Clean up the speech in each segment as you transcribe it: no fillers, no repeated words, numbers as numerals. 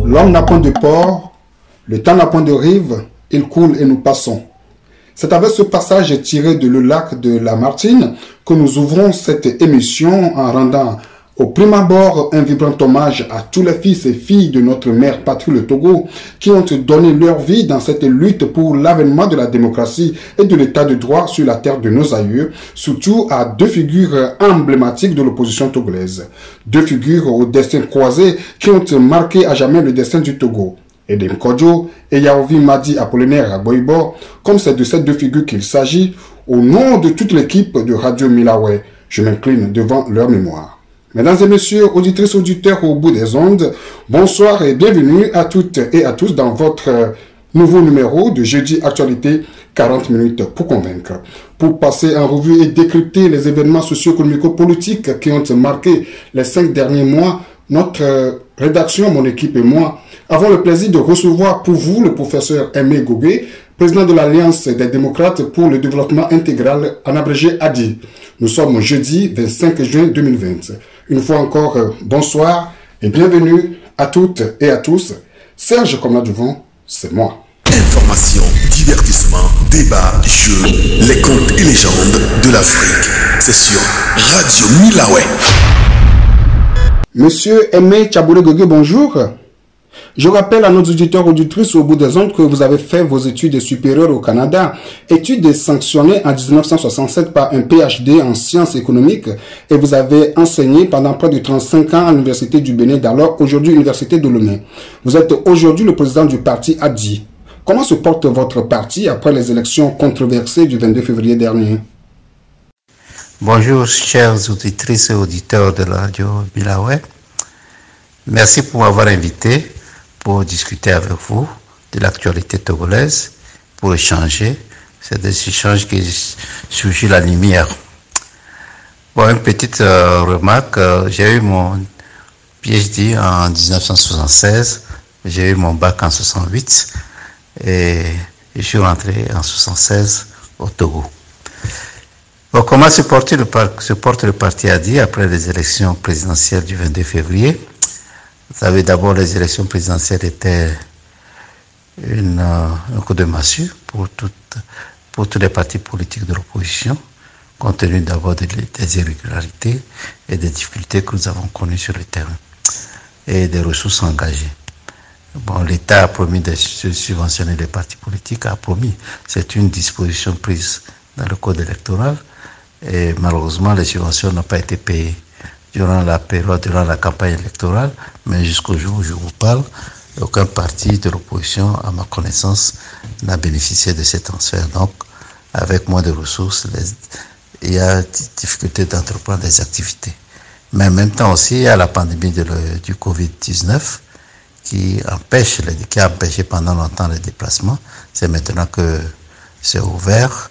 L'homme n'a point de port, le temps n'a point de rive, il coule et nous passons. C'est avec ce passage tiré de Le Lac de Lamartine que nous ouvrons cette émission en rendant au prime abord un vibrant hommage à tous les fils et filles de notre mère patrie le Togo qui ont donné leur vie dans cette lutte pour l'avènement de la démocratie et de l'état de droit sur la terre de nos aïeux, surtout à deux figures emblématiques de l'opposition togolaise. Deux figures au destin croisé qui ont marqué à jamais le destin du Togo. Edem Kodjo et Yaovi Madi Apollinaire Agboibo, comme c'est de ces deux figures qu'il s'agit, au nom de toute l'équipe de Radio Milawe, je m'incline devant leur mémoire. Mesdames et messieurs, auditrices, auditeurs au bout des ondes, bonsoir et bienvenue à toutes et à tous dans votre nouveau numéro de Jeudi Actualité 40 minutes pour convaincre. Pour passer en revue et décrypter les événements socio-économico-politiques qui ont marqué les 5 derniers mois, notre rédaction, mon équipe et moi, avons le plaisir de recevoir pour vous le professeur Aimé Gobé, président de l'Alliance des démocrates pour le développement intégral, en abrégé ADI. Nous sommes jeudi 25 juin 2020. Une fois encore, bonsoir et bienvenue à toutes et à tous. Serge Komna-Duvon, c'est moi. Information, divertissement, débat, jeux, les contes et légendes de l'Afrique. C'est sur Radio Milawe. Monsieur Aimé Tchaboulé-Gogé, bonjour. Je rappelle à nos auditeurs auditrices au bout des ondes que vous avez fait vos études supérieures au Canada, études sanctionnées en 1967 par un PhD en sciences économiques, et vous avez enseigné pendant près de 35 ans à l'Université du Bénin, d'alors aujourd'hui Université de Lomé. Vous êtes aujourd'hui le président du parti ADI. Comment se porte votre parti après les élections controversées du 22 février dernier? Bonjour chers auditrices et auditeurs de la radio Milawe. Merci pour m'avoir invité pour discuter avec vous de l'actualité togolaise, pour échanger. C'est des échanges qui surgissent la lumière. Bon, une petite remarque, j'ai eu mon PhD en 1976, j'ai eu mon bac en 68 et je suis rentré en 76 au Togo. Bon, comment se porte le parti ADI après les élections présidentielles du 22 février? Vous savez, d'abord, les élections présidentielles étaient un coup de massue pour tous les partis politiques de l'opposition, compte tenu d'abord des irrégularités et des difficultés que nous avons connues sur le terrain et des ressources engagées. Bon, l'État a promis de subventionner les partis politiques, a promis. C'est une disposition prise dans le code électoral et malheureusement, les subventions n'ont pas été payées durant la période, durant la campagne électorale, mais jusqu'au jour où je vous parle, aucun parti de l'opposition, à ma connaissance, n'a bénéficié de ces transferts. Donc, avec moins de ressources, il y a difficulté d'entreprendre des activités. Mais en même temps aussi, il y a la pandémie du Covid-19 qui a empêché pendant longtemps les déplacements. C'est maintenant que c'est ouvert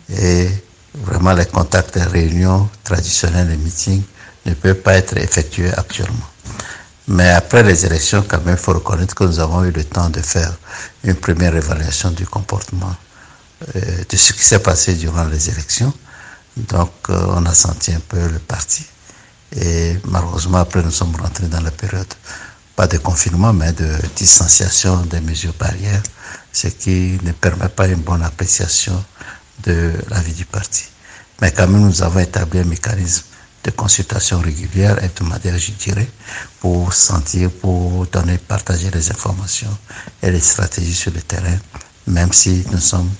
et vraiment les contacts, les réunions traditionnelles, les meetings ne peuvent pas être effectués actuellement. Mais après les élections, quand même, il faut reconnaître que nous avons eu le temps de faire une première évaluation du comportement de ce qui s'est passé durant les élections. Donc, on a senti un peu le parti. Et malheureusement, après, nous sommes rentrés dans la période, pas de confinement, mais de distanciation des mesures barrières, ce qui ne permet pas une bonne appréciation de la vie du parti. Mais quand même, nous avons établi un mécanisme de consultation régulière, hebdomadaire, je dirais, pour partager les informations et les stratégies sur le terrain, même si nous sommes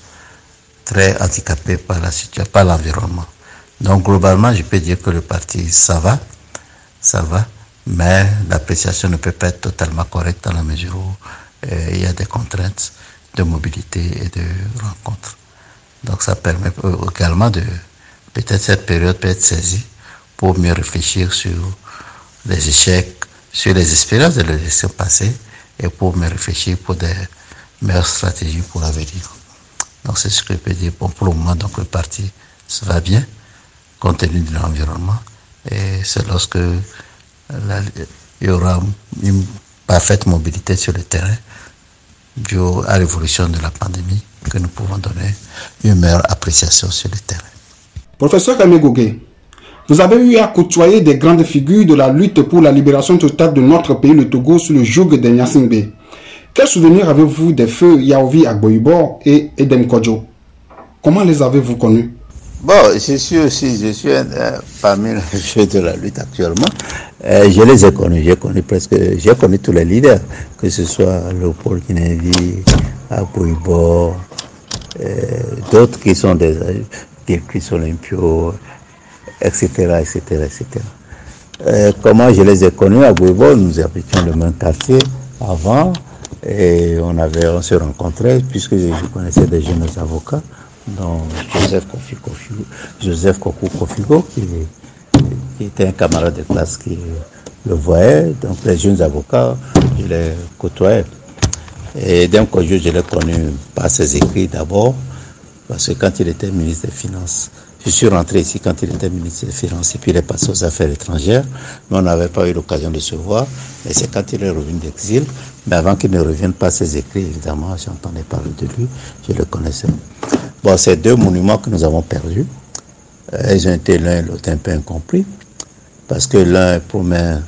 très handicapés par la situation, par l'environnement. Donc, globalement, je peux dire que le parti, ça va, mais l'appréciation ne peut pas être totalement correcte dans la mesure où il y a des contraintes de mobilité et de rencontre. Donc ça permet également de, peut-être cette période peut être saisie pour mieux réfléchir sur les échecs, sur les expériences de l'élection passée et pour mieux réfléchir pour des meilleures stratégies pour l'avenir. Donc c'est ce que je peux dire. Bon, pour le moment, donc le parti se va bien, compte tenu de l'environnement. Et c'est lorsque il y aura une parfaite mobilité sur le terrain, dû à l'évolution de la pandémie, que nous pouvons donner une meilleure appréciation sur le terrain. Professeur Aimé Gogué, vous avez eu à côtoyer des grandes figures de la lutte pour la libération totale de notre pays, le Togo, sous le joug des Gnassingbé. Quel souvenir avez-vous des feux Yaovi Agboibo et Edem Kodjo? Comment les avez-vous connus? Bon, je suis parmi les jeux de la lutte actuellement. Je les ai connus, j'ai connu tous les leaders, que ce soit Léopold Guinévi, Agboibo, d'autres qui sont des Chris Olympio, etc., etc., etc. Comment je les ai connus? Agboibo, nous habitions le même quartier avant, et on se rencontrait, puisque je connaissais des jeunes avocats, dont Joseph Kokou Kofigo, qui était un camarade de classe qui le voyait. Donc les jeunes avocats, je les côtoyais. Et d'un côté, je l'ai connu par ses écrits d'abord, parce que quand il était ministre des Finances, je suis rentré ici quand il était ministre des Finances, et puis il est passé aux affaires étrangères, mais on n'avait pas eu l'occasion de se voir. Et c'est quand il est revenu d'exil, mais avant qu'il ne revienne pas ses écrits, évidemment, j'entendais parler de lui, je le connaissais. Bon, ces deux monuments que nous avons perdus, ils ont été l'un et l'autre un peu incompris, parce que l'un, pour moi,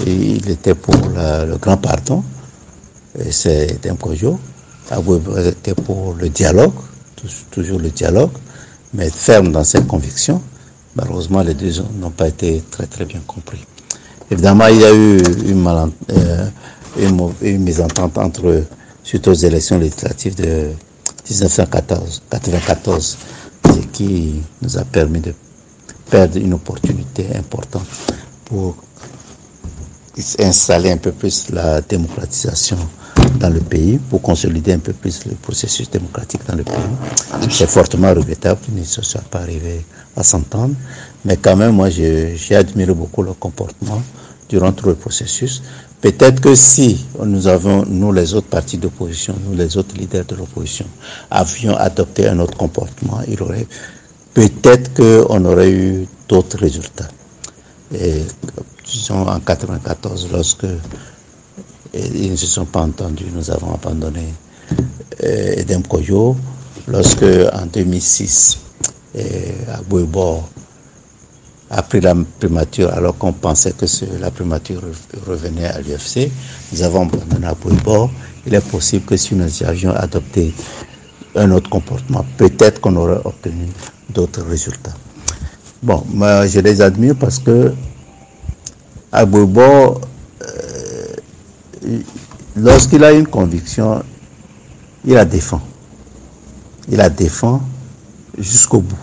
il était pour le grand pardon, et c'est Demkojo. Agboibo était pour le dialogue, toujours le dialogue, mais ferme dans ses convictions. Malheureusement, les deux n'ont pas été très très bien compris. Évidemment, il y a eu une mésentente entre, suite aux élections législatives de 1994, ce qui nous a permis de perdre une opportunité importante pour installer un peu plus la démocratisation dans le pays, pour consolider un peu plus le processus démocratique dans le pays. C'est fortement regrettable qu'il ne se soit pas arrivé à s'entendre, mais quand même, moi, j'ai admiré beaucoup leur comportement durant tout le processus. Peut-être que si nous les autres partis d'opposition, nous les autres leaders de l'opposition, avions adopté un autre comportement, peut-être qu'on aurait eu d'autres résultats. Et disons en 1994, lorsque ils ne se sont pas entendus, nous avons abandonné Edem Kodjo. Lorsque en 2006, Agboibo a pris la primature alors qu'on pensait que la primature revenait à l'UFC, nous avons abandonné Agboibo. Il est possible que si nous avions adopté un autre comportement, peut-être qu'on aurait obtenu d'autres résultats. Bon, moi je les admire parce que Agboibo, lorsqu'il a une conviction, il la défend. Il la défend jusqu'au bout.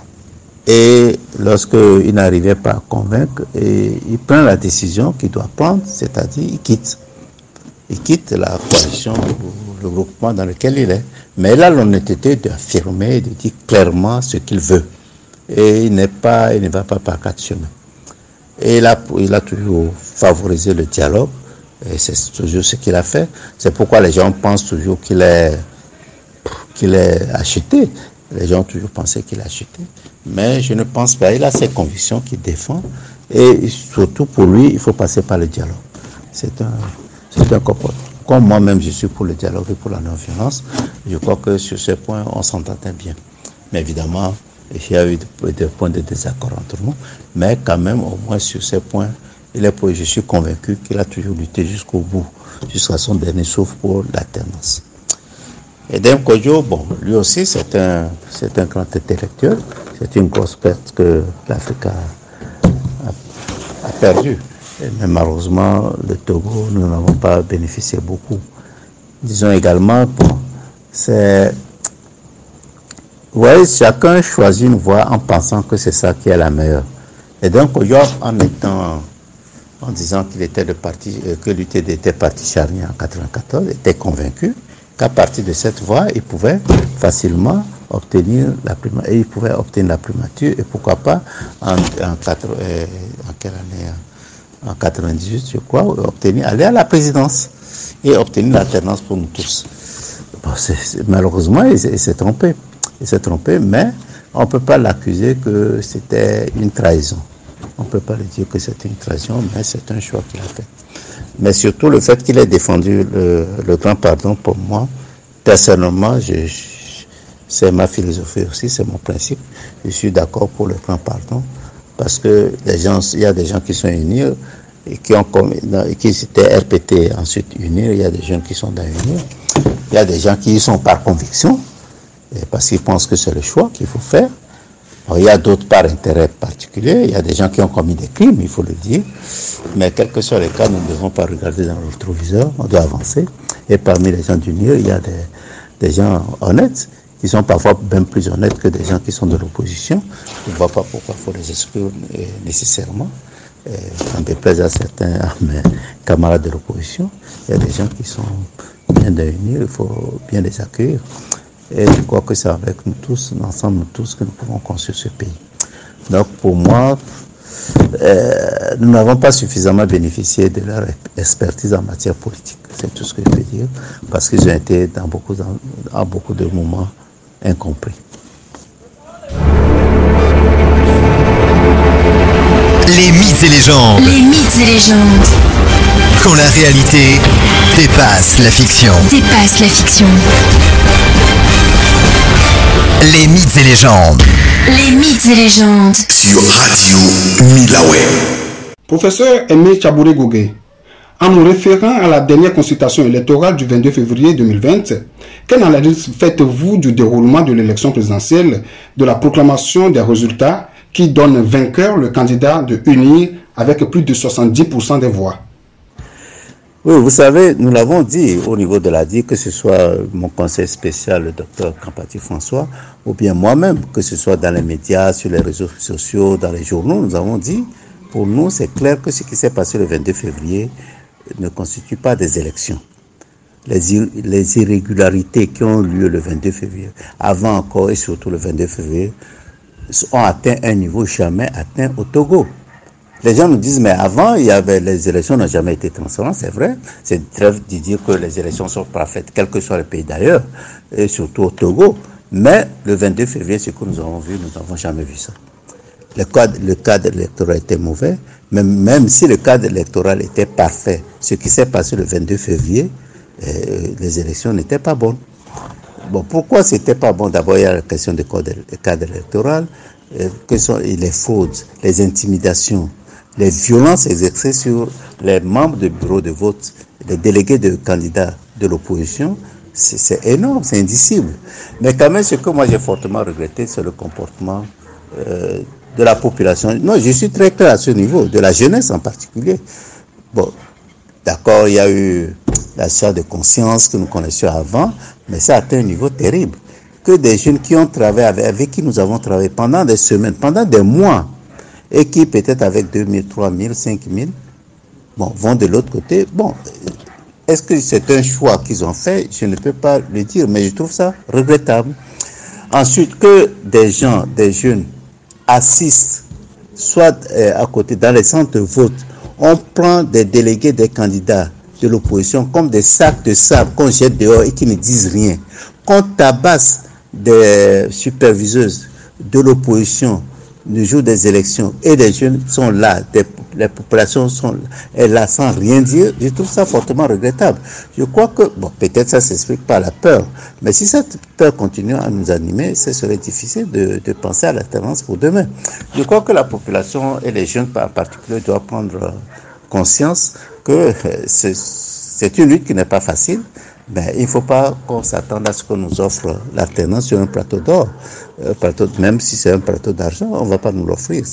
Et lorsqu'il n'arrivait pas à convaincre, il prend la décision qu'il doit prendre, c'est-à-dire il quitte. Il quitte la coalition ou le groupement dans lequel il est. Mais il a l'honnêteté d'affirmer, de dire clairement ce qu'il veut. Et il ne va pas par quatre chemins. Et il a toujours favorisé le dialogue. Et c'est toujours ce qu'il a fait. C'est pourquoi les gens pensent toujours qu'il est acheté. Les gens ont toujours pensé qu'il a acheté. Mais je ne pense pas. Il a ses convictions qu'il défend. Et surtout pour lui, il faut passer par le dialogue. C'est un comportement. Comme moi-même, je suis pour le dialogue et pour la non-violence. Je crois que sur ce point, on s'entendait bien. Mais évidemment, il y a eu des points de désaccord entre nous. Mais quand même, au moins sur ces points, je suis convaincu qu'il a toujours lutté jusqu'au bout, jusqu'à son dernier souffle pour l'alternance. Edem Kodjo, bon, lui aussi, c'est un grand intellectuel. C'est une grosse perte que l'Afrique a perdue. Mais malheureusement, le Togo, nous n'avons pas bénéficié beaucoup. Disons également, bon, vous voyez, chacun choisit une voie en pensant que c'est ça qui est la meilleure. Et donc, en disant qu'il était que l'UTD était parti charnière en 1994, était convaincu qu'à partir de cette voie, ils pouvaient facilement obtenir la primature. Et ils pouvaient obtenir la primature, et pourquoi pas, en quelle année, en 98, je crois, aller à la présidence et obtenir l'alternance pour nous tous. Bon, malheureusement, il s'est trompé. Il s'est trompé, mais on ne peut pas l'accuser que c'était une trahison. On ne peut pas lui dire que c'était une trahison, mais c'est un choix qu'il a fait. Mais surtout le fait qu'il ait défendu le grand pardon, pour moi, personnellement, c'est ma philosophie aussi, c'est mon principe. Je suis d'accord pour le grand pardon, parce que il y a des gens qui sont unis, et qui étaient RPT, ensuite UNIR, il y a des jeunes qui sont dans UNIR, il y a des gens qui y sont par conviction, parce qu'ils pensent que c'est le choix qu'il faut faire. Alors, il y a d'autres par intérêt particulier, il y a des gens qui ont commis des crimes, il faut le dire, mais quel que soit les cas, nous ne devons pas regarder dans le rétroviseur, on doit avancer. Et parmi les gens d'UNIR, il y a des gens honnêtes, qui sont parfois bien plus honnêtes que des gens qui sont de l'opposition. Je ne vois pas pourquoi il faut les exclure nécessairement. En déplaise à certains mes camarades de l'opposition, il y a des gens qui sont bien d'unir, il faut bien les accueillir. Et je crois que c'est avec nous tous, ensemble nous tous, que nous pouvons construire ce pays. Donc pour moi, nous n'avons pas suffisamment bénéficié de leur expertise en matière politique. C'est tout ce que je peux dire, parce qu'ils ont été dans beaucoup de moments incompris. Les mythes et légendes. Les mythes et légendes. Quand la réalité dépasse la fiction. Dépasse la fiction. Les mythes et légendes. Les mythes et légendes. Sur Radio Milawe. Professeur Aimé Chabouré Gougué, en nous référant à la dernière consultation électorale du 22 février 2020, quelle analyse faites-vous du déroulement de l'élection présidentielle, de la proclamation des résultats qui donne vainqueur le candidat de UNIR avec plus de 70% des voix? Oui, vous savez, nous l'avons dit au niveau de la DIC, que ce soit mon conseil spécial, le docteur Kampati François, ou bien moi-même, que ce soit dans les médias, sur les réseaux sociaux, dans les journaux, nous avons dit, pour nous, c'est clair que ce qui s'est passé le 22 février ne constitue pas des élections. Les irrégularités qui ont lieu le 22 février, avant encore et surtout le 22 février, ont atteint un niveau jamais atteint au Togo. Les gens nous disent, mais avant, les élections n'ont jamais été transparentes, c'est vrai. C'est très de dire que les élections sont parfaites, quel que soit le pays d'ailleurs, et surtout au Togo. Mais le 22 février, ce que nous avons vu, nous n'avons jamais vu ça. Le cadre électoral était mauvais, même si le cadre électoral était parfait, ce qui s'est passé le 22 février, les élections n'étaient pas bonnes. Bon, pourquoi c'était pas bon? D'abord, il y a la question du cadre électoral, que sont les fraudes, les intimidations, les violences exercées sur les membres du bureau de vote, les délégués de candidats de l'opposition. C'est énorme, c'est indicible. Mais quand même, ce que moi j'ai fortement regretté, c'est le comportement de la population. Non, je suis très clair à ce niveau, de la jeunesse en particulier. Bon, d'accord, il y a eu l'achat de conscience que nous connaissions avant, mais ça a atteint un niveau terrible. Que des jeunes qui ont travaillé avec qui nous avons travaillé pendant des semaines, pendant des mois, et qui peut-être avec 2000, 3000, 5000, bon, vont de l'autre côté. Bon, est-ce que c'est un choix qu'ils ont fait? Je ne peux pas le dire, mais je trouve ça regrettable. Ensuite, que des gens, des jeunes, assistent, soit à côté, dans les centres de vote, on prend des délégués des candidats de l'opposition comme des sacs de sable qu'on jette dehors et qui ne disent rien. Qu'on tabasse des superviseuses de l'opposition le jour des élections et les jeunes sont là, les populations sont là sans rien dire, je trouve ça fortement regrettable. Je crois que, bon, peut-être ça s'explique par la peur, mais si cette peur continue à nous animer, ce serait difficile de penser à l'alternance pour demain. Je crois que la population et les jeunes en particulier doivent prendre conscience que c'est une lutte qui n'est pas facile, mais il ne faut pas qu'on s'attende à ce qu'on nous offre l'alternance sur un plateau d'or. Même si c'est un plateau d'argent, on ne va pas nous l'offrir.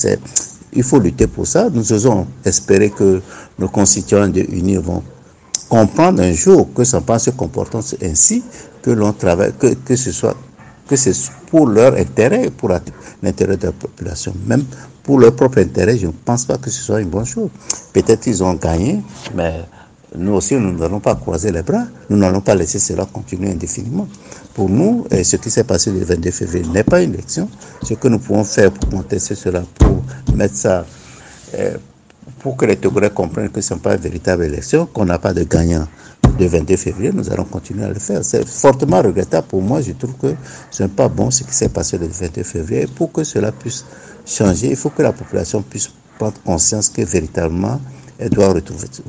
Il faut lutter pour ça. Nous osons espérer que nos concitoyens de UNIR vont comprendre un jour que sans pas se comportant ainsi, que l'on travaille, que c'est pour leur intérêt, pour l'intérêt de la population. Même pour leur propre intérêt, je ne pense pas que ce soit une bonne chose. Peut-être qu'ils ont gagné, mais nous aussi, nous n'allons pas croiser les bras, nous n'allons pas laisser cela continuer indéfiniment. Pour nous, ce qui s'est passé le 22 février n'est pas une élection. Ce que nous pouvons faire pour contester cela, pour mettre ça, pour que les Togolais comprennent que ce n'est pas une véritable élection, qu'on n'a pas de gagnant le 22 février, nous allons continuer à le faire. C'est fortement regrettable pour moi. Je trouve que ce n'est pas bon ce qui s'est passé le 22 février. Et pour que cela puisse changer, il faut que la population puisse prendre conscience que véritablement, elle doit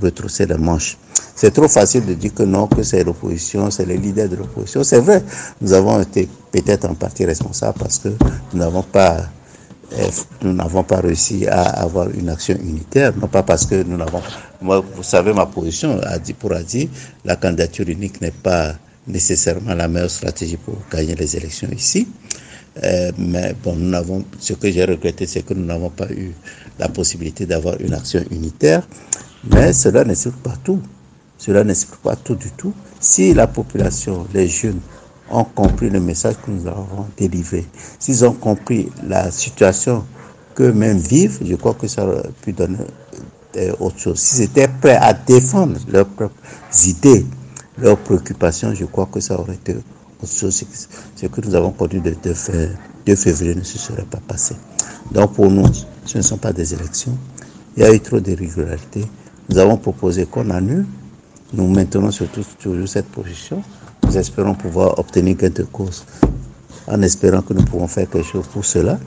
retrousser les manches. C'est trop facile de dire que non, que c'est l'opposition, c'est les leaders de l'opposition. C'est vrai, nous avons été peut-être en partie responsables parce que nous n'avons pas réussi à avoir une action unitaire, non pas parce que nous n'avons... Moi, vous savez, ma position, pour Adi, la candidature unique n'est pas nécessairement la meilleure stratégie pour gagner les élections ici. Mais bon, ce que j'ai regretté, c'est que nous n'avons pas eu la possibilité d'avoir une action unitaire. Mais cela n'explique pas tout. Cela n'explique pas tout du tout. Si la population, les jeunes, ont compris le message que nous avons délivré, s'ils ont compris la situation qu'eux-mêmes vivent, je crois que ça aurait pu donner autre chose. S'ils étaient prêts à défendre leurs propres idées, leurs préoccupations, je crois que ça aurait été autre chose. Ce que nous avons connu de faire 2 février ne se serait pas passé. Donc pour nous, ce ne sont pas des élections. Il y a eu trop d'irrégularités. Nous avons proposé qu'on annule. Nous maintenons surtout toujours cette position. Nous espérons pouvoir obtenir gain de cause en espérant que nous pourrons faire quelque chose pour cela.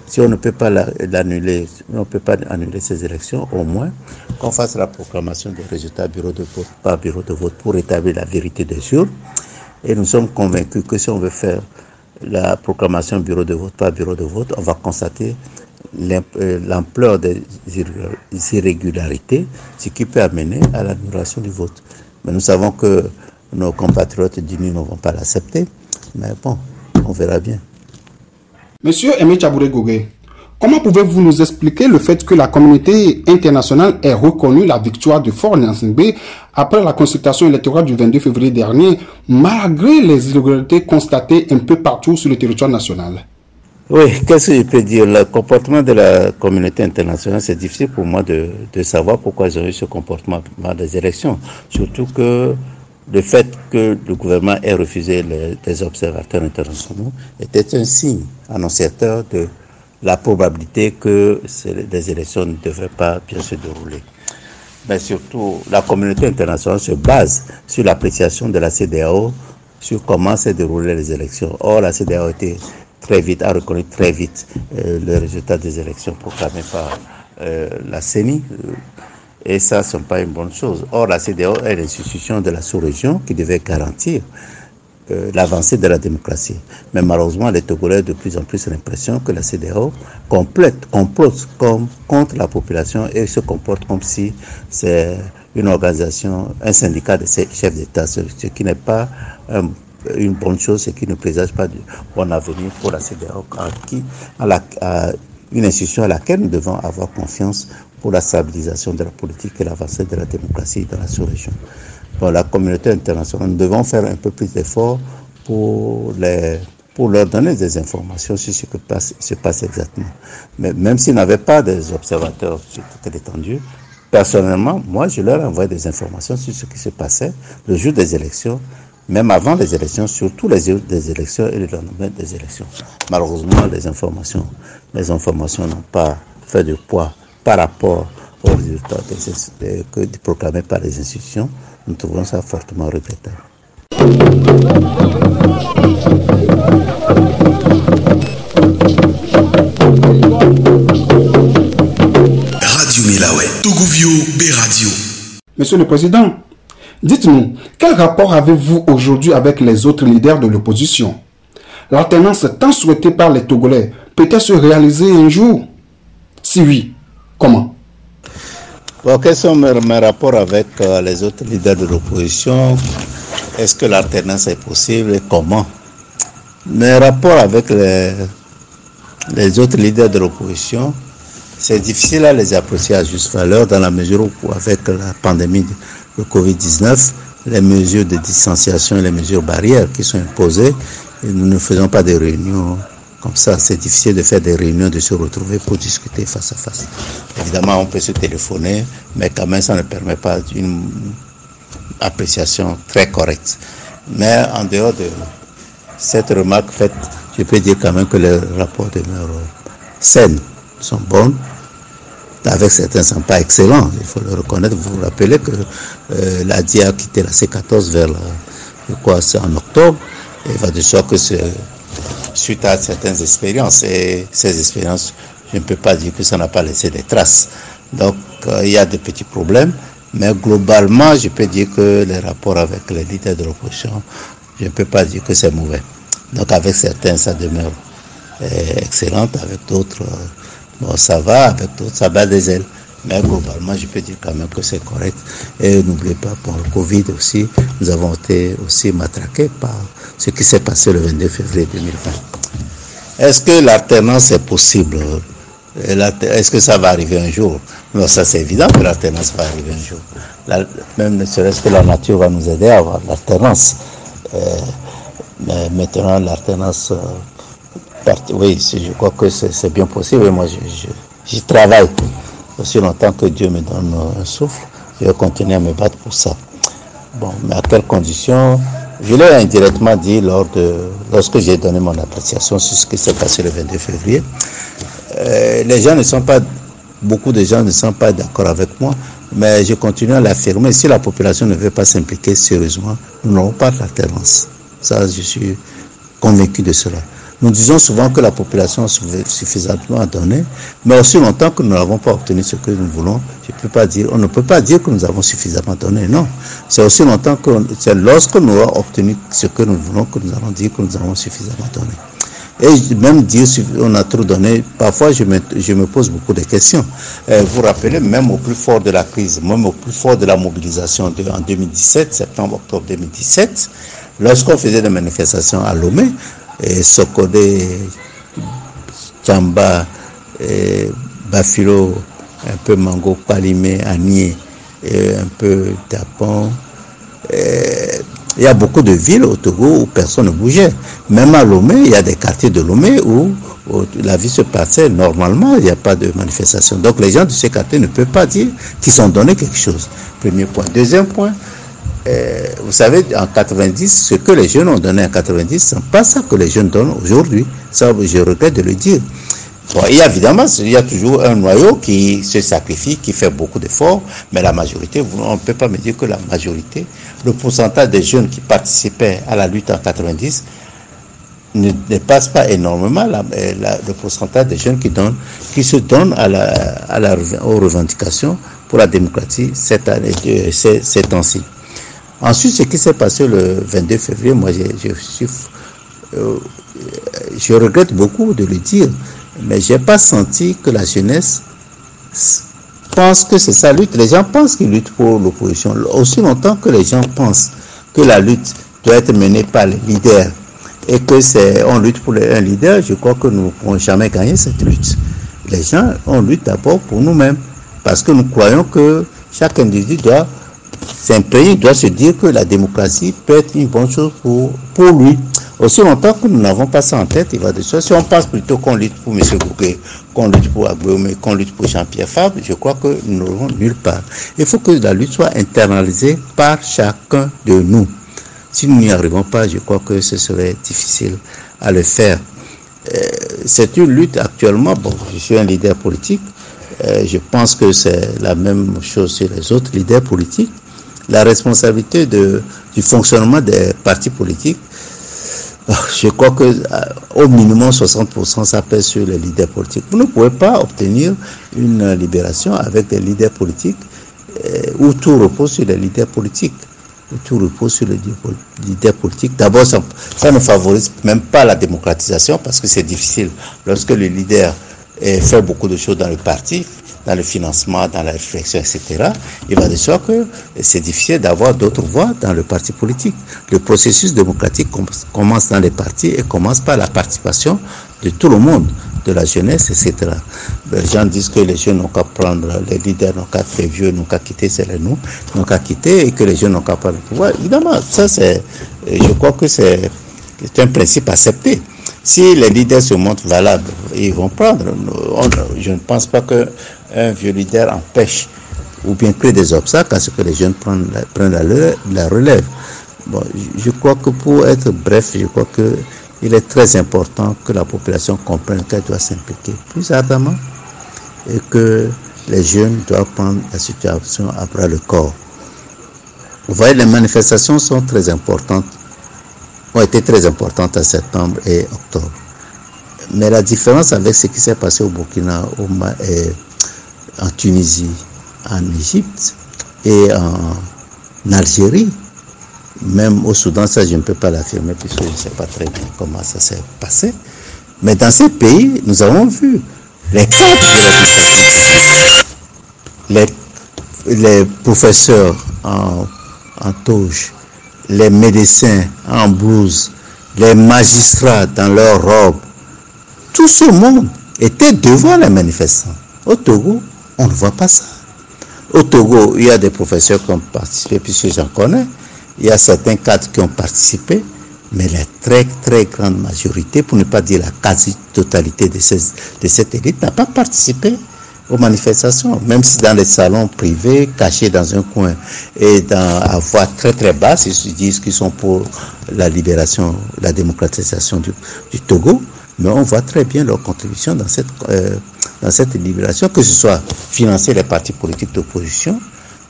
Si on ne peut pas l'annuler, on ne peut pas annuler ces élections, au moins qu'on fasse la proclamation des résultats bureau de vote par bureau de vote pour établir la vérité des urnes. Et nous sommes convaincus que si on veut faire la proclamation bureau de vote par bureau de vote, on va constater l'ampleur des irrégularités, ce qui peut amener à l'annulation du vote. Mais nous savons que nos compatriotes d'UNI ne vont pas l'accepter, mais bon, on verra bien. Monsieur Aimé Tchabouré Gogé, comment pouvez-vous nous expliquer le fait que la communauté internationale ait reconnu la victoire de Faure Gnassingbé après la consultation électorale du 22 février dernier, malgré les irrégularités constatées un peu partout sur le territoire national? Oui, qu'est-ce que je peux dire? Le comportement de la communauté internationale, c'est difficile pour moi de savoir pourquoi ils ont eu ce comportement dans les élections. Surtout que le fait que le gouvernement ait refusé les observateurs internationaux était un signe annonciateur de la probabilité que les élections ne devraient pas bien se dérouler. Mais surtout, la communauté internationale se base sur l'appréciation de la CEDEAO sur comment se déroulaient les élections. Or, la CEDEAO a reconnu très vite le résultat des élections proclamées par la CENI. Et ça, ce n'est pas une bonne chose. Or, la CEDEAO est l'institution de la sous-région qui devait garantir l'avancée de la démocratie. Mais malheureusement, les Togolais ont de plus en plus l'impression que la CEDEAO complote contre la population et se comporte comme si c'est une organisation, un syndicat de chefs d'État, ce qui n'est pas une bonne chose, ce qui ne présage pas du bon avenir pour la CEDEAO, une institution à laquelle nous devons avoir confiance pour la stabilisation de la politique et l'avancée de la démocratie dans la sous-région. Pour la communauté internationale, nous devons faire un peu plus d'efforts pour leur donner des informations sur ce qui se passe exactement. Mais même s'ils n'avaient pas des observateurs sur toute l'étendue, personnellement, moi, je leur envoie des informations sur ce qui se passait le jour des élections, même avant les élections, surtout les jours des élections et le lendemain des élections. Malheureusement, les informations n'ont pas fait de poids par rapport aux résultats proclamés par les institutions. Nous trouvons ça fortement regrettable. Radio Milawe, Togovio B Radio. Monsieur le Président, dites-nous, quel rapport avez-vous aujourd'hui avec les autres leaders de l'opposition? L'alternance tant souhaitée par les Togolais peut-elle se réaliser un jour? Si oui, comment? Bon, quels sont mes rapports avec les autres leaders de l'opposition? Est-ce que l'alternance est possible et comment? Mes rapports avec les autres leaders de l'opposition, c'est difficile à les apprécier à juste valeur dans la mesure où, avec la pandémie de Covid-19, les mesures de distanciation et les mesures barrières qui sont imposées, et nous ne faisons pas des réunions comme ça. C'est difficile de faire des réunions, de se retrouver pour discuter face à face. Évidemment, on peut se téléphoner, mais quand même, ça ne permet pas appréciation très correcte. Mais en dehors de cette remarque faite, je peux dire quand même que les rapports demeurent saines, sont bons. Avec certains, ne sont pas excellents, il faut le reconnaître. Vous vous rappelez que l'ADIA a quitté la C14 vers, je crois, c'est en octobre. Et il va de soi que c'est suite à certaines expériences. Et ces expériences, je ne peux pas dire que ça n'a pas laissé des traces. Donc, il y a des petits problèmes. Mais globalement, je peux dire que les rapports avec les leaders de l'opposition, je ne peux pas dire que c'est mauvais. Donc, avec certains, ça demeure excellent. Avec d'autres, bon, ça va. Avec d'autres, ça bat des ailes. Mais globalement, je peux dire quand même que c'est correct. Et n'oubliez pas, pour le Covid aussi, nous avons été aussi matraqués par ce qui s'est passé le 22 février 2020. Est-ce que l'alternance est possible? Est-ce que ça va arriver un jour? Non, ça c'est évident que l'alternance va arriver un jour. Même ne serait-ce que la nature va nous aider à avoir l'alternance. Mais maintenant, l'alternance, oui, je crois que c'est bien possible. Et moi, j'y travaille. Aussi longtemps que Dieu me donne un souffle, je vais continuer à me battre pour ça. Bon, mais à quelles conditions? Je l'ai indirectement dit lorsque j'ai donné mon appréciation sur ce qui s'est passé le 22 février. Les gens beaucoup de gens ne sont pas d'accord avec moi, mais je continue à l'affirmer. Si la population ne veut pas s'impliquer sérieusement, nous n'aurons pas d'alternance. Ça, je suis convaincu de cela. Nous disons souvent que la population a suffisamment donné, mais aussi longtemps que nous n'avons pas obtenu ce que nous voulons, on ne peut pas dire que nous avons suffisamment donné, non. C'est aussi longtemps c'est lorsque nous avons obtenu ce que nous voulons que nous allons dire que nous avons suffisamment donné. Et même dire on a trop donné, parfois je me pose beaucoup de questions. Vous vous rappelez, même au plus fort de la crise, même au plus fort de la mobilisation en 2017, septembre-octobre 2017, lorsqu'on faisait des manifestations à Lomé, et Sokodé, Tchamba, Bafilo, un peu Mango, Palimé, Anié, un peu Tapon. Il y a beaucoup de villes au Togo où personne ne bougeait. Même à Lomé, il y a des quartiers de Lomé où la vie se passait normalement, il n'y a pas de manifestation. Donc les gens de ces quartiers ne peuvent pas dire qu'ils ont donné quelque chose. Premier point. Deuxième point, vous savez, en 90, ce que les jeunes ont donné en 90, ce n'est pas ça que les jeunes donnent aujourd'hui. Ça, je regrette de le dire. Bon, évidemment, il y a toujours un noyau qui se sacrifie, qui fait beaucoup d'efforts, mais la majorité, on ne peut pas me dire que la majorité, le pourcentage des jeunes qui participaient à la lutte en 90 ne dépasse pas énormément le pourcentage des jeunes qui se donnent aux revendications pour la démocratie ces temps-ci. Ensuite, ce qui s'est passé le 22 février, moi, je regrette beaucoup de le dire, mais je n'ai pas senti que la jeunesse pense que c'est sa lutte. Les gens pensent qu'ils luttent pour l'opposition. Aussi longtemps que les gens pensent que la lutte doit être menée par les leaders et on lutte pour un leader, je crois que nous ne pourrons jamais gagner cette lutte. Les gens, on lutte d'abord pour nous-mêmes, parce que nous croyons que chaque individu doit se dire que la démocratie peut être une bonne chose pour lui. Aussi longtemps que nous n'avons pas ça en tête, il va de soi. Si on pense plutôt qu'on lutte pour M. Gougué, qu'on lutte pour Agboué, qu'on lutte pour Jean-Pierre Fabre, je crois que nous n'aurons nulle part. Il faut que la lutte soit internalisée par chacun de nous. Si nous n'y arrivons pas, je crois que ce serait difficile à le faire. C'est une lutte actuellement. Bon, je suis un leader politique. Je pense que c'est la même chose sur les autres leaders politiques. La responsabilité du fonctionnement des partis politiques, je crois qu'au minimum 60% ça pèse sur les leaders politiques. Vous ne pouvez pas obtenir une libération avec des leaders politiques où tout repose sur les leaders politiques. Tout repose sur les leaders politiques. D'abord, ça ne favorise même pas la démocratisation parce que c'est difficile. Lorsque le leader fait beaucoup de choses dans le parti, dans le financement, dans la réflexion, etc., il va de soi que c'est difficile d'avoir d'autres voix dans le parti politique. Le processus démocratique commence dans les partis et commence par la participation de tout le monde, de la jeunesse, etc. Les gens disent que les jeunes n'ont qu'à prendre, les leaders n'ont qu'à, les vieux n'ont qu'à quitter, c'est les nous, n'ont qu'à quitter et que les jeunes n'ont qu'à prendre le pouvoir. Évidemment, ça je crois que c'est un principe accepté. Si les leaders se montrent valables, ils vont prendre. Je ne pense pas qu'un vieux leader empêche ou bien créent des obstacles à ce que les jeunes prennent la relève. Bon, je crois que pour être bref, je crois qu'il est très important que la population comprenne qu'elle doit s'impliquer plus ardemment et que les jeunes doivent prendre la situation à bras le corps. Vous voyez, les manifestations sont très importantes, ont été très importantes en septembre et octobre. Mais la différence avec ce qui s'est passé au Burkina, en Tunisie, en Égypte et en Algérie, même au Soudan, ça je ne peux pas l'affirmer puisque je ne sais pas très bien comment ça s'est passé. Mais dans ces pays, nous avons vu les cadres de la les professeurs en toge, les médecins en blouse, les magistrats dans leurs robes. Tout ce monde était devant les manifestants. Au Togo, on ne voit pas ça. Au Togo, il y a des professeurs qui ont participé, puisque j'en connais. Il y a certains cadres qui ont participé, mais la très très grande majorité, pour ne pas dire la quasi-totalité de cette élite, n'a pas participé aux manifestations, même si dans les salons privés, cachés dans un coin et à voix très très basse, ils se disent qu'ils sont pour la libération, la démocratisation du Togo, mais on voit très bien leur contribution dans cette libération, que ce soit financer les partis politiques d'opposition,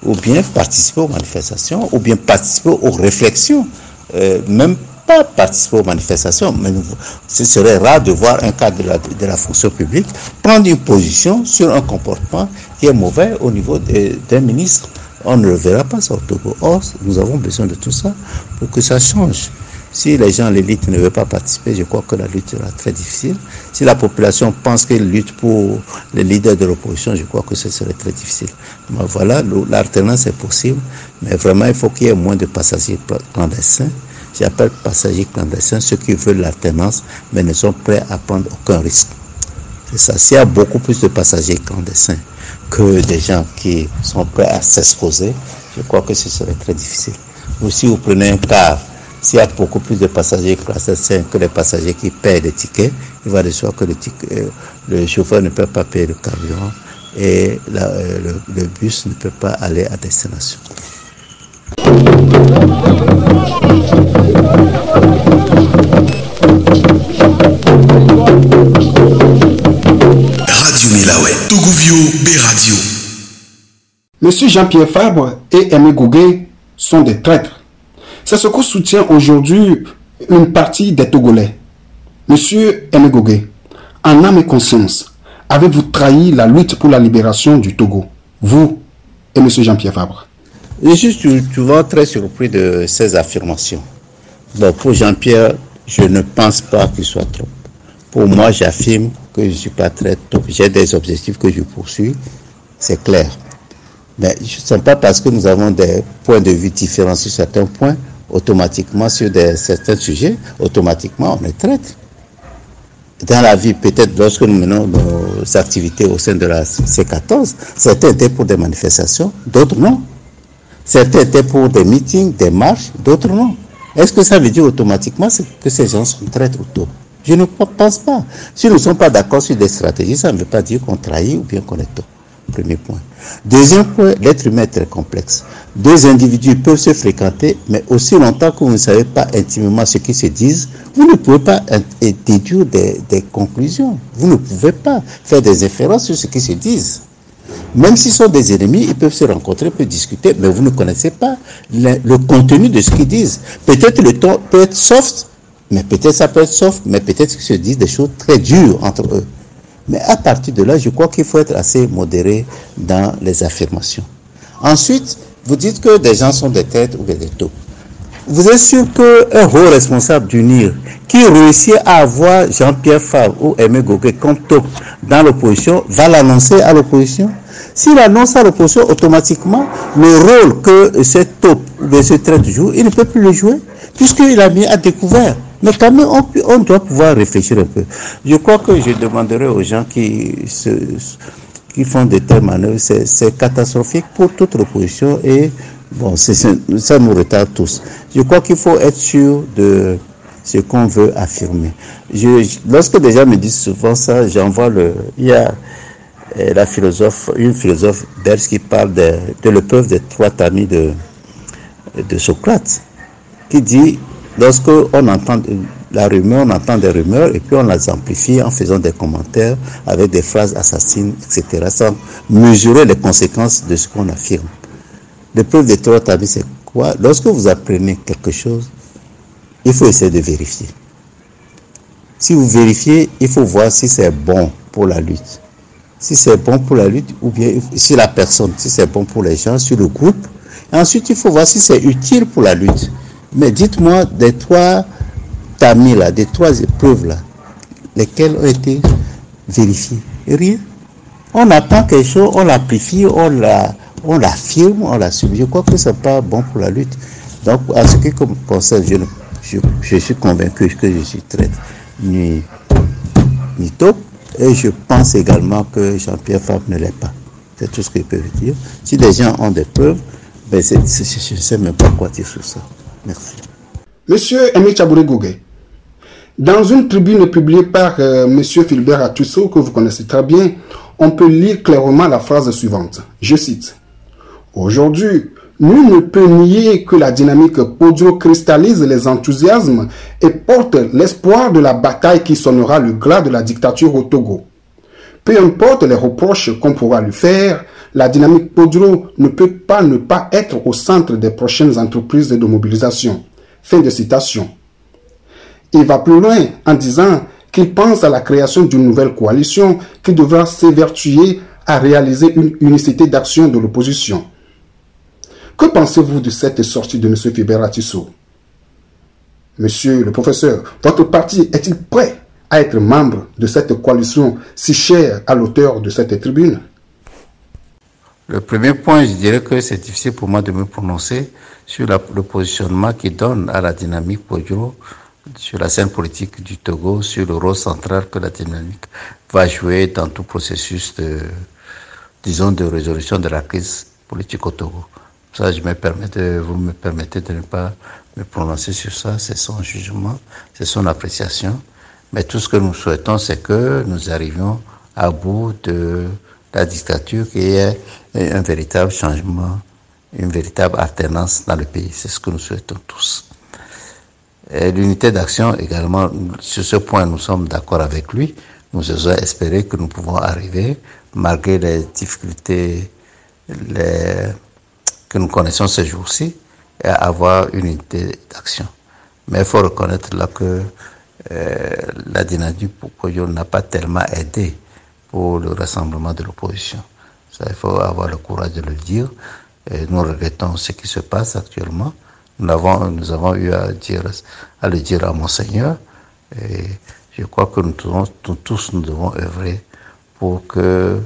ou bien participer aux manifestations, ou bien participer aux réflexions, même pas participer aux manifestations, mais ce serait rare de voir un cadre de la fonction publique prendre une position sur un comportement qui est mauvais au niveau d'un ministre. On ne le verra pas ça au Togo. Or, nous avons besoin de tout ça pour que ça change. Si les gens, l'élite ne veut pas participer, je crois que la lutte sera très difficile. Si la population pense qu'elle lutte pour les leaders de l'opposition, je crois que ce serait très difficile. Mais voilà, l'alternance est possible, mais vraiment, il faut qu'il y ait moins de passagers clandestins. J'appelle passagers clandestins ceux qui veulent l'alternance, mais ne sont prêts à prendre aucun risque. C'est ça. S'il y a beaucoup plus de passagers clandestins que des gens qui sont prêts à s'exposer, je crois que ce serait très difficile. Ou si vous prenez un car, s'il y a beaucoup plus de passagers clandestins que les passagers qui paient des tickets, il va de soi que le chauffeur ne peut pas payer le carburant et le bus ne peut pas aller à destination. Radio Milawe, Togovio B Radio. Monsieur Jean-Pierre Fabre et Aimé Gougué sont des traîtres. C'est ce que soutient aujourd'hui une partie des Togolais. Monsieur Aimé Gougué, en âme et conscience, avez-vous trahi la lutte pour la libération du Togo, vous et Monsieur Jean-Pierre Fabre? Je suis souvent très surpris de ces affirmations. Bon, pour Jean-Pierre, je ne pense pas qu'il soit trop. Pour moi, j'affirme que je ne suis pas très top. J'ai des objectifs que je poursuis, c'est clair. Mais ce n'est pas parce que nous avons des points de vue différents sur certains points, automatiquement sur certains sujets, automatiquement on est traître. Dans la vie, peut-être lorsque nous menons nos activités au sein de la C14, certains étaient pour des manifestations, d'autres non. Certains étaient pour des meetings, des marches, d'autres non. Est-ce que ça veut dire automatiquement que ces gens sont traîtres ou tôt? Je ne pense pas. Si nous ne sommes pas d'accord sur des stratégies, ça ne veut pas dire qu'on trahit ou bien qu'on est tôt. Premier point. Deuxième point, l'être humain est très complexe. Deux individus peuvent se fréquenter, mais aussi longtemps que vous ne savez pas intimement ce qu'ils se disent, vous ne pouvez pas déduire des conclusions. Vous ne pouvez pas faire des inférences sur ce qu'ils se disent. Même s'ils sont des ennemis, ils peuvent se rencontrer, peuvent discuter, mais vous ne connaissez pas le contenu de ce qu'ils disent. Peut-être le ton peut être soft, mais peut-être ça peut être soft, mais peut-être qu'ils se disent des choses très dures entre eux. Mais à partir de là, je crois qu'il faut être assez modéré dans les affirmations. Ensuite, vous dites que des gens sont des traîtres ou des taupes. Vous êtes sûr qu'un haut responsable d'UNIR qui réussit à avoir Jean-Pierre Fabre ou Aimé Gougué comme taupe dans l'opposition va l'annoncer à l'opposition? S'il annonce à l'opposition, automatiquement, le rôle que cette taupe de ce traître joue, il ne peut plus le jouer puisqu'il a mis à découvert. Mais quand même, on doit pouvoir réfléchir un peu. Je crois que je demanderai aux gens qui font de telles manœuvres, c'est catastrophique pour toute l'opposition et bon, ça nous retarde tous. Je crois qu'il faut être sûr de ce qu'on veut affirmer. Lorsque des gens me disent souvent ça, j'envoie il y a une philosophe belge qui parle de l'épreuve des trois tamis de Socrate, qui dit, lorsque on entend la rumeur, on entend des rumeurs et puis on les amplifie en faisant des commentaires avec des phrases assassines, etc., sans mesurer les conséquences de ce qu'on affirme. L'épreuve des trois tamis, c'est quoi? Lorsque vous apprenez quelque chose, il faut essayer de vérifier. Si vous vérifiez, il faut voir si c'est bon pour la lutte. Si c'est bon pour la lutte, ou bien si la personne, si c'est bon pour les gens, sur le groupe. Et ensuite, il faut voir si c'est utile pour la lutte. Mais dites-moi, des trois tamis là, des trois épreuves là, lesquelles ont été vérifiées? Rien. On apprend quelque chose, on l'amplifie, on l'affirme, on la subit. Je crois que ce n'est pas bon pour la lutte. Donc, à ce qui concerne, je suis convaincu que je suis très mytho. Et je pense également que Jean-Pierre Fabre ne l'est pas. C'est tout ce que je peux vous dire. Si les gens ont des preuves, ben je ne sais même pas quoi dire sur ça. Merci. Monsieur Aimé Tchabouré-Gougué, dans une tribune publiée par Monsieur Philbert Atusso, que vous connaissez très bien, on peut lire clairement la phrase suivante. Je cite. « Aujourd'hui, nul ne peut nier que la dynamique Podio cristallise les enthousiasmes et porte l'espoir de la bataille qui sonnera le glas de la dictature au Togo. Peu importe les reproches qu'on pourra lui faire, la dynamique Podio ne peut pas ne pas être au centre des prochaines entreprises de mobilisation. » Fin de citation. Il va plus loin en disant qu'il pense à la création d'une nouvelle coalition qui devra s'évertuer à réaliser une unicité d'action de l'opposition. Que pensez-vous de cette sortie de M. Philbert Atusso? Monsieur le professeur, votre parti est-il prêt à être membre de cette coalition si chère à l'auteur de cette tribune? Le premier point, je dirais que c'est difficile pour moi de me prononcer sur le positionnement qu'il donne à la dynamique Podio sur la scène politique du Togo, sur le rôle central que la dynamique va jouer dans tout processus de résolution de la crise politique au Togo. Ça, vous me permettez de ne pas me prononcer sur ça, c'est son jugement, c'est son appréciation. Mais tout ce que nous souhaitons, c'est que nous arrivions à bout de la dictature, qui est un véritable changement, une véritable alternance dans le pays. C'est ce que nous souhaitons tous. L'unité d'action également, sur ce point, nous sommes d'accord avec lui. Nous osons espérer que nous pouvons arriver, malgré les difficultés que nous connaissons ces jours-ci, à avoir une unité d'action. Mais il faut reconnaître là que la dynamique Podio n'a pas tellement aidé pour le rassemblement de l'opposition. Ça, il faut avoir le courage de le dire. Et nous regrettons ce qui se passe actuellement. Nous avons eu à le dire à Monseigneur. Et je crois que nous tous nous devons œuvrer pour qu'il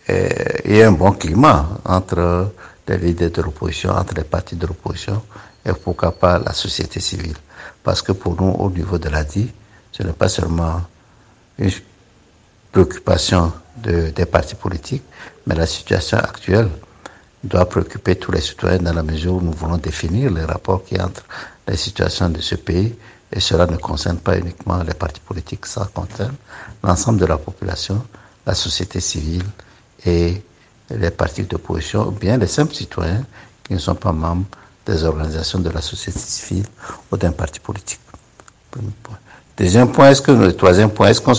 y ait un bon climat entre les leaders de l'opposition, entre les partis de l'opposition et pourquoi pas la société civile. Parce que pour nous, au niveau de l'ADI, ce n'est pas seulement une préoccupation des partis politiques, mais la situation actuelle doit préoccuper tous les citoyens dans la mesure où nous voulons définir les rapports qui entre les situations de ce pays, et cela ne concerne pas uniquement les partis politiques, ça concerne l'ensemble de la population, la société civile et les partis d'opposition, ou bien les simples citoyens qui ne sont pas membres des organisations de la société civile ou d'un parti politique. Deuxième point, le troisième point, est-ce qu'on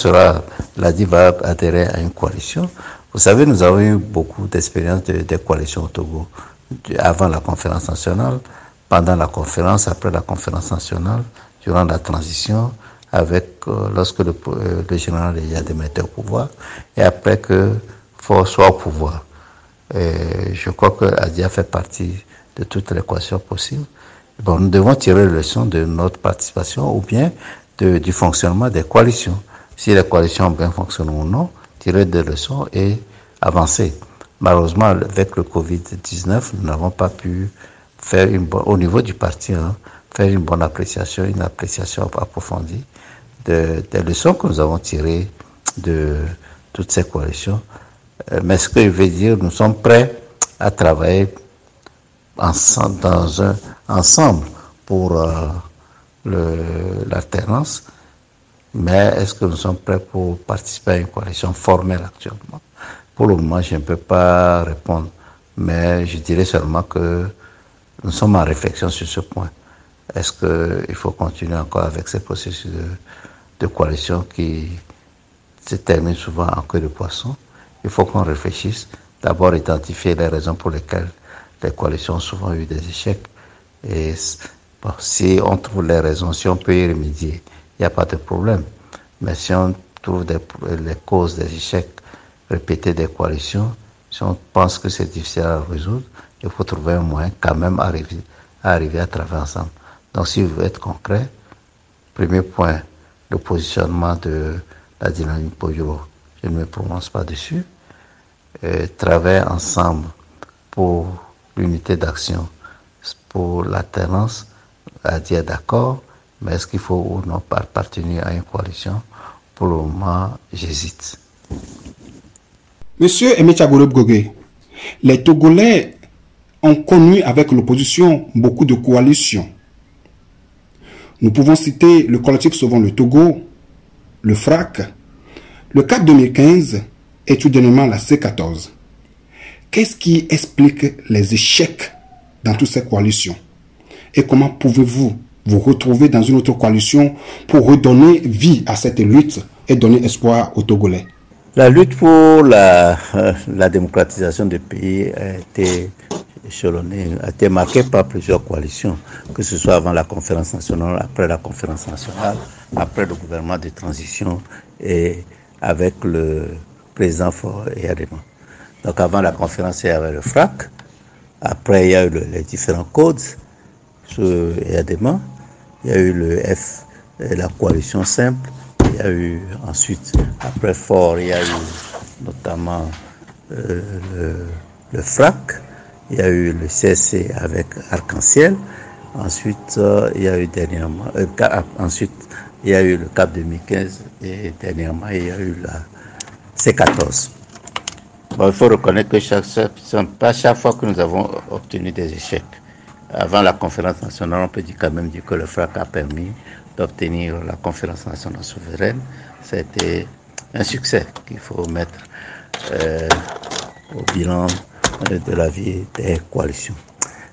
l'ADI va adhérer à une coalition? Vous savez, nous avons eu beaucoup d'expériences des coalitions au Togo, avant la conférence nationale, pendant la conférence, après la conférence nationale, durant la transition, lorsque le général Yadema était au pouvoir, et après que Faure soit au pouvoir. Et je crois que l'ADI a fait partie de toutes les coalitions possibles. Bon, nous devons tirer les leçons de notre participation ou bien du fonctionnement des coalitions. Si les coalitions ont bien fonctionné ou non, tirer des leçons et avancer. Malheureusement, avec le Covid-19, nous n'avons pas pu faire au niveau du parti, faire une bonne appréciation, une appréciation approfondie des leçons que nous avons tirées de toutes ces coalitions. Mais ce que je veux dire, nous sommes prêts à travailler ensemble pour l'alternance, mais est-ce que nous sommes prêts pour participer à une coalition formelle actuellement? Pour le moment, je ne peux pas répondre, mais je dirais seulement que nous sommes en réflexion sur ce point. Est-ce qu'il faut continuer encore avec ces processus de coalition qui se terminent souvent en queue de poisson? Il faut qu'on réfléchisse, d'abord identifier les raisons pour lesquelles les coalitions ont souvent eu des échecs. Et bon, si on trouve les raisons, si on peut y remédier, il n'y a pas de problème. Mais si on trouve les causes des échecs répétés des coalitions, si on pense que c'est difficile à résoudre, il faut trouver un moyen quand même arriver à travailler ensemble. Donc si vous voulez être concret, premier point, le positionnement de la dynamique Pojolo, je ne me prononce pas dessus. Travailler ensemble pour l'unité d'action, pour l'alternance, à dire d'accord, mais est-ce qu'il faut ou non appartenir à une coalition? Pour le moment, j'hésite. Monsieur Emecha Gorob-Gogé, les Togolais ont connu avec l'opposition beaucoup de coalitions. Nous pouvons citer le collectif Sauvons le Togo, le FRAC, le CAP 2015 et tout dernièrement la C14. Qu'est-ce qui explique les échecs dans toutes ces coalitions? Et comment pouvez-vous vous retrouver dans une autre coalition pour redonner vie à cette lutte et donner espoir aux Togolais? La lutte pour la démocratisation du pays a été échelonnée, a été marquée par plusieurs coalitions, que ce soit avant la conférence nationale, après la conférence nationale, après le gouvernement de transition et avec le président Faure Eyadema. Donc avant la conférence, il y avait le FRAC, après il y a eu les différents codes sur Eyadema, il y a eu la coalition simple, il y a eu ensuite, après Faure, il y a eu notamment le FRAC, il y a eu le CSC avec Arc-en-Ciel, ensuite il y a eu dernièrement, ensuite il y a eu le CAP 2015 et dernièrement il y a eu la C14. Bon, il faut reconnaître que pas chaque fois que nous avons obtenu des échecs. Avant la conférence nationale, on peut quand même dire que le FRAC a permis d'obtenir la conférence nationale souveraine. C'était un succès qu'il faut mettre au bilan de la vie des coalitions.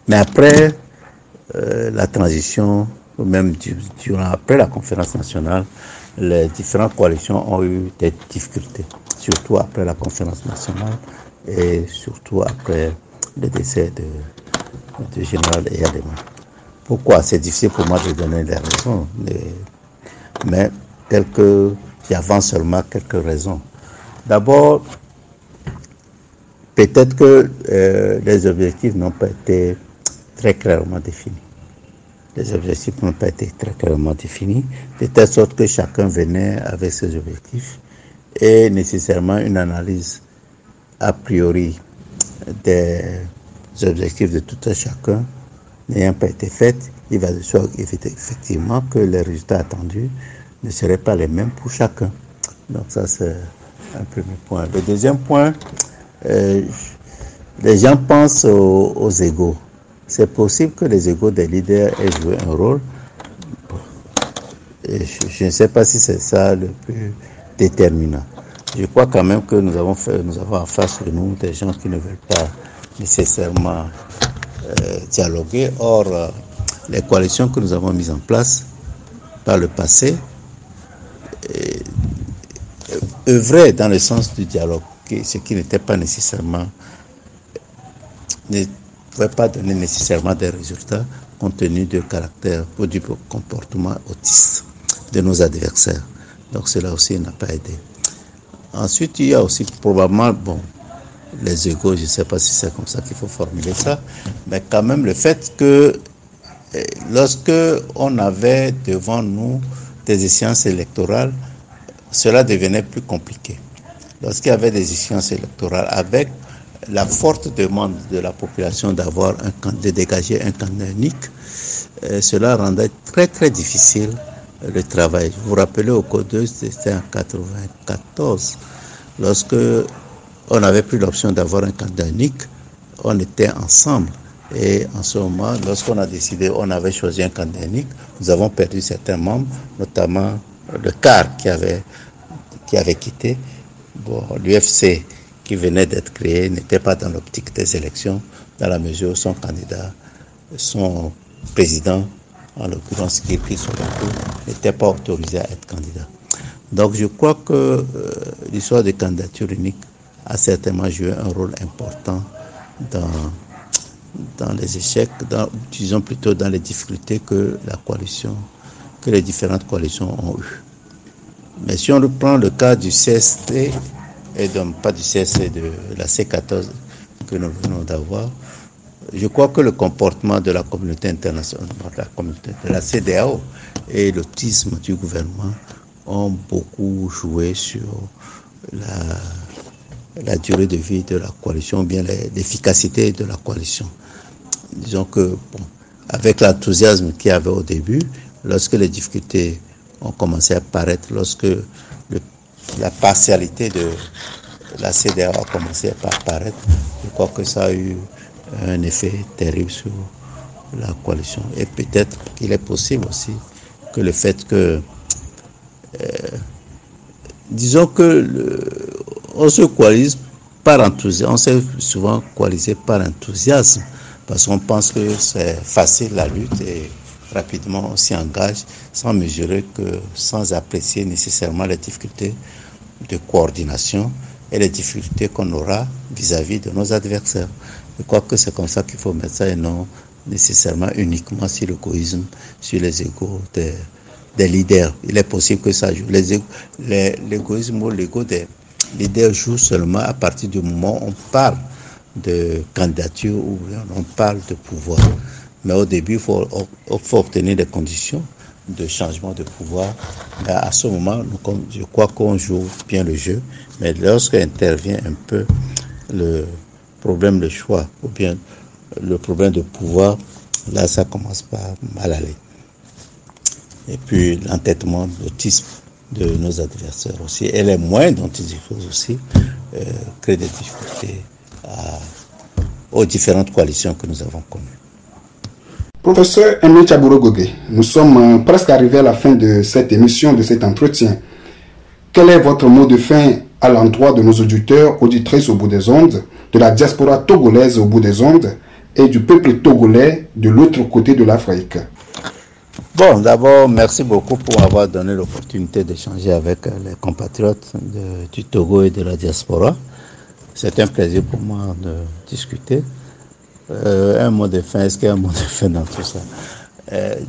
Mais après la transition, ou même après la conférence nationale, les différentes coalitions ont eu des difficultés, surtout après la conférence nationale et surtout après le décès de général Eyadema. Pourquoi? C'est difficile pour moi de donner les raisons, mais j'avance seulement quelques raisons. D'abord, peut-être que les objectifs n'ont pas été très clairement définis. Les objectifs n'ont pas été très clairement définis, de telle sorte que chacun venait avec ses objectifs et nécessairement une analyse a priori des objectifs de tout un chacun n'ayant pas été faite, il va de soi effectivement que les résultats attendus ne seraient pas les mêmes pour chacun. Donc ça c'est un premier point. Le deuxième point, les gens pensent aux égos. C'est possible que les égos des leaders aient joué un rôle. Et je ne sais pas si c'est ça le plus déterminant. Je crois quand même que nous avons en face de nous des gens qui ne veulent pas nécessairement dialoguer. Or, les coalitions que nous avons mises en place par le passé œuvraient dans le sens du dialogue, ce qui n'était pas nécessairement, ne pouvait pas donner nécessairement des résultats compte tenu du caractère ou du comportement autiste de nos adversaires. Donc cela aussi n'a pas aidé. Ensuite, il y a aussi probablement, les égos, je ne sais pas si c'est comme ça qu'il faut formuler ça, mais quand même le fait que lorsque on avait devant nous des échéances électorales, cela devenait plus compliqué. Lorsqu'il y avait des échéances électorales avec la forte demande de la population de dégager un candidat unique, cela rendait très très difficile le travail. Vous vous rappelez au Code 2, c'était en 1994, lorsque on n'avait plus l'option d'avoir un candidat unique, on était ensemble. Et en ce moment, lorsqu'on a décidé, on avait choisi un candidat unique, nous avons perdu certains membres, notamment le CAR qui avait quitté. L'UFC qui venait d'être créé n'était pas dans l'optique des élections, dans la mesure où son président, en l'occurrence Kirki Solanko, n'était pas autorisé à être candidat. Donc je crois que l'histoire des candidatures uniques a certainement joué un rôle important dans les échecs, disons plutôt dans les difficultés que les différentes coalitions ont eues. Mais si on reprend le cas du CST, et donc pas du CST, de la C14 que nous venons d'avoir, je crois que le comportement de la communauté internationale, de la CEDEAO et l'autisme du gouvernement ont beaucoup joué sur la durée de vie de la coalition, ou bien l'efficacité de la coalition. Disons que, avec l'enthousiasme qu'il y avait au début, lorsque les difficultés ont commencé à apparaître, lorsque la partialité de la CEDEAO a commencé à apparaître, je crois que ça a eu un effet terrible sur la coalition. Et peut-être qu'il est possible aussi que le fait que, disons que on se coalise par enthousiasme, on s'est souvent coalisé par enthousiasme, parce qu'on pense que c'est facile la lutte et rapidement on s'y engage sans mesurer que, sans apprécier nécessairement les difficultés de coordination et les difficultés qu'on aura vis-à-vis de nos adversaires. Je crois que c'est comme ça qu'il faut mettre ça et non nécessairement uniquement sur l'égoïsme, sur les égos des leaders. Il est possible que ça joue. L'égoïsme ou l'ego des leaders joue seulement à partir du moment où on parle de candidature ou on parle de pouvoir. Mais au début, il faut obtenir des conditions de changement de pouvoir. Mais à ce moment, je crois qu'on joue bien le jeu. Mais lorsqu'intervient un peu le problème de choix ou bien le problème de pouvoir, là, ça commence par mal aller. Et puis l'entêtement, l'autisme de nos adversaires aussi, et les moyens dont ils disposent aussi, créent des difficultés aux différentes coalitions que nous avons connues. Professeur Aimé Tchaburo-Gogé, nous sommes presque arrivés à la fin de cette émission, de cet entretien. Quel est votre mot de fin à l'endroit de nos auditeurs, auditrices au bout des ondes, de la diaspora togolaise au bout des ondes et du peuple togolais de l'autre côté de l'Afrique? Bon, d'abord, merci beaucoup pour m'avoir donné l'opportunité d'échanger avec les compatriotes du Togo et de la diaspora. C'est un plaisir pour moi de discuter. Un mot de fin, est-ce qu'il y a un mot de fin dans tout ça?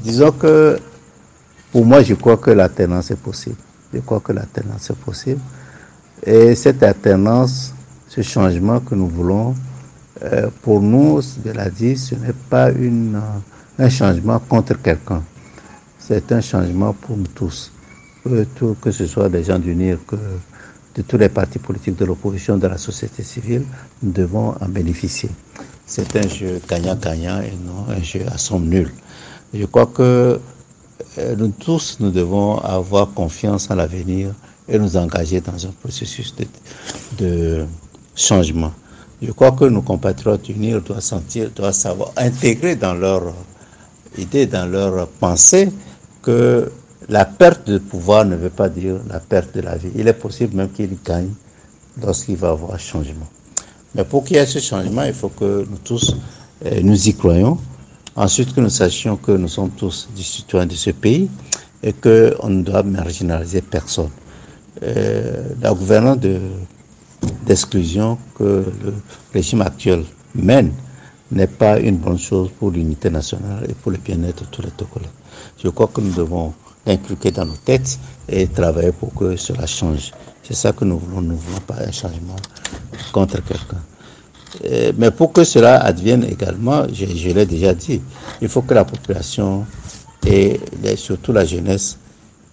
Disons que, pour moi, je crois que l'alternance est possible. Je crois que l'alternance est possible. Et cette alternance, ce changement que nous voulons, pour nous, je l'ai dit, ce n'est pas un changement contre quelqu'un. C'est un changement pour nous tous. Que ce soit des gens d'unir, de tous les partis politiques de l'opposition, de la société civile, nous devons en bénéficier. C'est un jeu gagnant-gagnant et non un jeu à somme nulle. Je crois que nous tous, nous devons avoir confiance en l'avenir et nous engager dans un processus de changement. Je crois que nos compatriotes unis doivent savoir intégrer dans leur idée, dans leur pensée, que la perte de pouvoir ne veut pas dire la perte de la vie. Il est possible même qu'il gagne lorsqu'il va y avoir changement. Mais pour qu'il y ait ce changement, il faut que nous tous, nous y croyons. Ensuite, que nous sachions que nous sommes tous des citoyens de ce pays et qu'on ne doit marginaliser personne. La gouvernance d'exclusion que le régime actuel mène n'est pas une bonne chose pour l'unité nationale et pour le bien-être de tous les Togolais. Je crois que nous devons l'inculquer dans nos têtes et travailler pour que cela change. C'est ça que nous voulons pas un changement contre quelqu'un. Mais pour que cela advienne également, je l'ai déjà dit, il faut que la population et surtout la jeunesse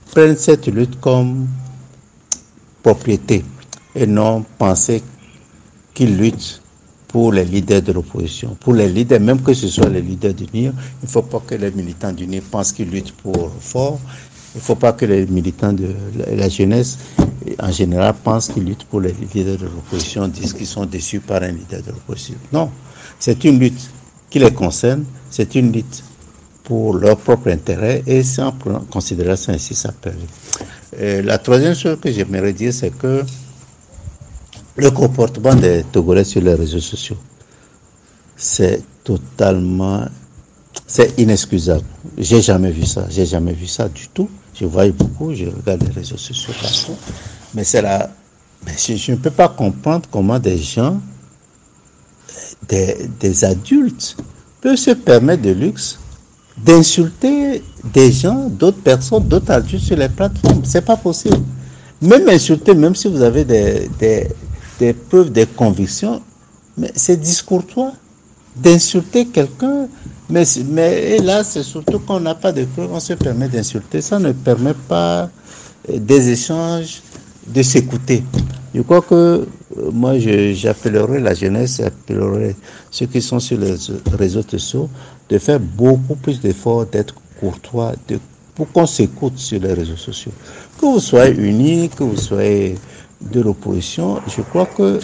prennent cette lutte comme propriété et non penser qu'ils luttent pour les leaders de l'opposition. Pour les leaders, même que ce soit les leaders d'UNIR, il ne faut pas que les militants d'UNIR pensent qu'ils luttent pour fort. Il ne faut pas que les militants de la jeunesse, en général, pensent qu'ils luttent pour les leaders de l'opposition, disent qu'ils sont déçus par un leader de l'opposition. Non, c'est une lutte qui les concerne, c'est une lutte pour leur propre intérêt et sans considérer ça ainsi, ça peut aller. La troisième chose que j'aimerais dire, c'est que Le comportement des Togolais sur les réseaux sociaux, c'est totalement, c'est inexcusable. J'ai jamais vu ça du tout. Je voyais beaucoup, je regarde les réseaux sociaux partout, mais c'est là, mais je ne peux pas comprendre comment des gens, des adultes, peuvent se permettre de luxe d'insulter des gens, d'autres personnes, d'autres adultes sur les plateformes. C'est pas possible. Même insulter, même si vous avez des preuves, des convictions, mais c'est discourtois d'insulter quelqu'un. Mais là, c'est surtout qu'on n'a pas de preuves, on se permet d'insulter. Ça ne permet pas des échanges, de s'écouter. Je crois que moi, j'appellerai la jeunesse, j'appellerai ceux qui sont sur les réseaux sociaux de faire beaucoup plus d'efforts, d'être courtois, pour qu'on s'écoute sur les réseaux sociaux. Que vous soyez unis, que vous soyez de l'opposition, je crois que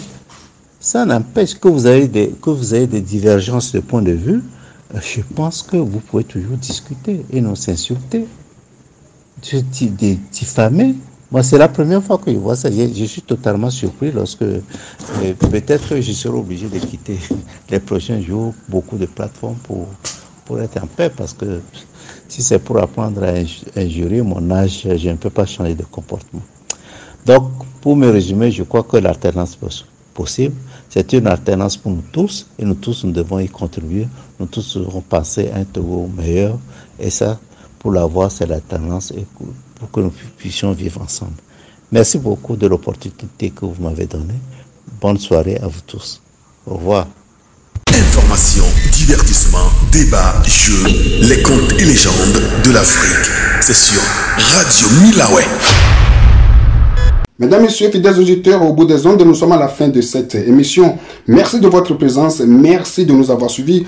ça n'empêche que vous ayez des divergences de point de vue. Je pense que vous pouvez toujours discuter et non s'insulter, diffamer. Moi, c'est la première fois que je vois ça. Je suis totalement surpris lorsque peut-être que je serai obligé de quitter les prochains jours beaucoup de plateformes pour être en paix, parce que si c'est pour apprendre à injurier mon âge, je ne peux pas changer de comportement. Donc, pour me résumer, je crois que l'alternance possible, c'est une alternance pour nous tous, et nous tous, nous devons y contribuer. Nous tous devons penser à un Togo meilleur, et ça, pour l'avoir, c'est l'alternance, et pour que nous puissions vivre ensemble. Merci beaucoup de l'opportunité que vous m'avez donnée. Bonne soirée à vous tous. Au revoir. Information, divertissement, débat, jeux, les contes et légendes de l'Afrique. C'est sur Radio Milawe. Mesdames, Messieurs, fidèles auditeurs, au bout des ondes, nous sommes à la fin de cette émission. Merci de votre présence, merci de nous avoir suivis.